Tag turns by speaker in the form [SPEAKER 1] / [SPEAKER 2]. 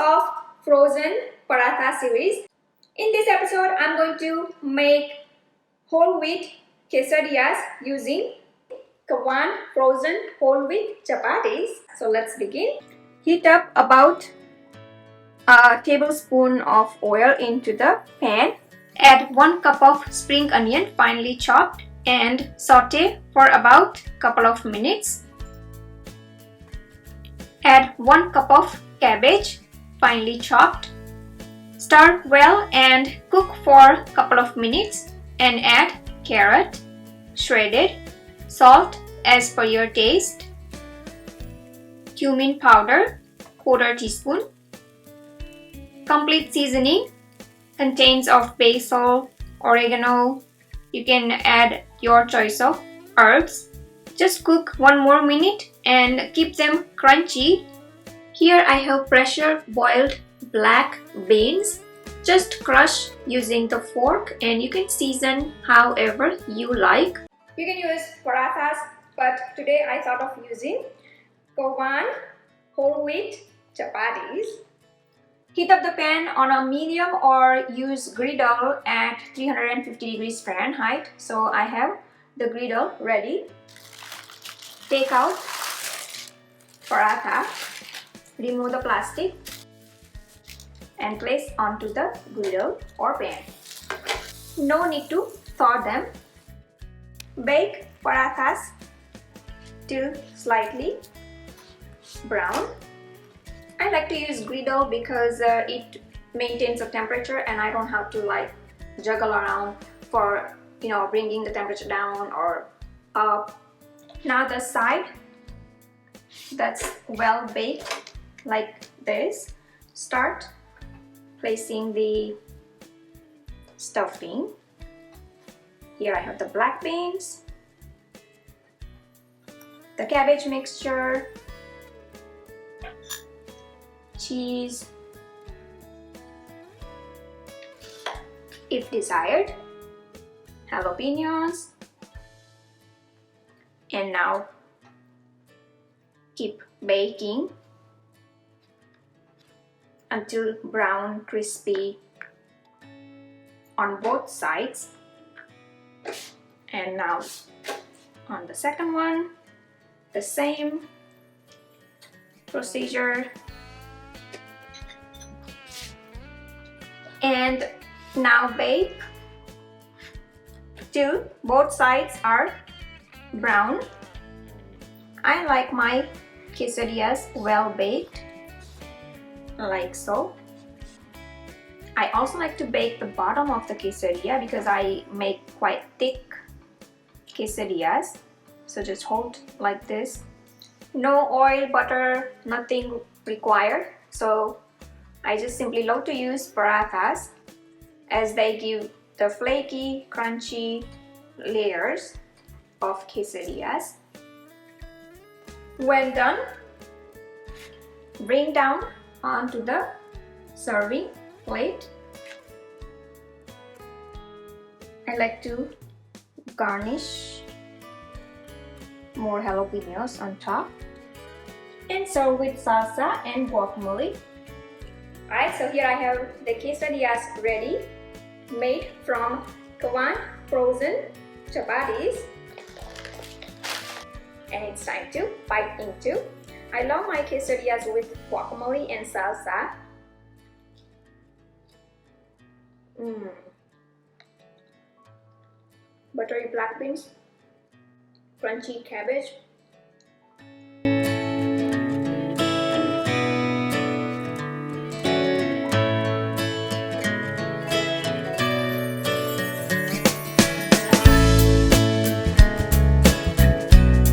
[SPEAKER 1] of frozen paratha series. In this episode, I'm going to make whole wheat quesadillas using Kawan frozen whole wheat chapatis. So let's begin. Heat up about a tablespoon of oil into the pan. Add 1 cup of spring onion finely chopped and saute for about a couple of minutes. Add 1 cup of cabbage finely chopped. Stir well and cook for a couple of minutes and add carrot, shredded, salt as per your taste, cumin powder, 1/4 teaspoon. Complete seasoning contains of basil, oregano. You can add your choice of herbs. Just cook 1 more minute and keep them crunchy. Here I have pressure boiled black beans. Just crush using the fork and you can season however you like. You can use parathas, but today I thought of using Kawan whole wheat chapatis. Heat up the pan on a medium or use griddle at 350 degrees Fahrenheit. So I have the griddle ready. Take out paratha, remove the plastic and place onto the griddle or pan. No need to thaw them. Bake parathas till slightly brown. I like to use griddle because it maintains the temperature and I don't have to like juggle around for bringing the temperature down or up. Now the side that's well baked like this, start placing the stuffing. Here I have the black beans, the cabbage mixture, cheese, if desired, jalapenos, and now keep baking until brown crispy on both sides. And now on the second one, the same procedure. And now bake till both sides are brown. I like my quesadillas well baked, like so. I also like to bake the bottom of the quesadilla because I make quite thick quesadillas. So just hold like this. No oil, butter, nothing required. So I just simply love to use parathas as they give the flaky, crunchy layers of quesadillas. When done, bring down onto the serving plate. I like to garnish more jalapenos on top and serve with salsa and guacamole. Alright, so here I have the quesadillas ready, made from Kawan frozen chapatis. And it's time to bite into. I love my quesadillas with guacamole and salsa. Buttery black beans, crunchy cabbage,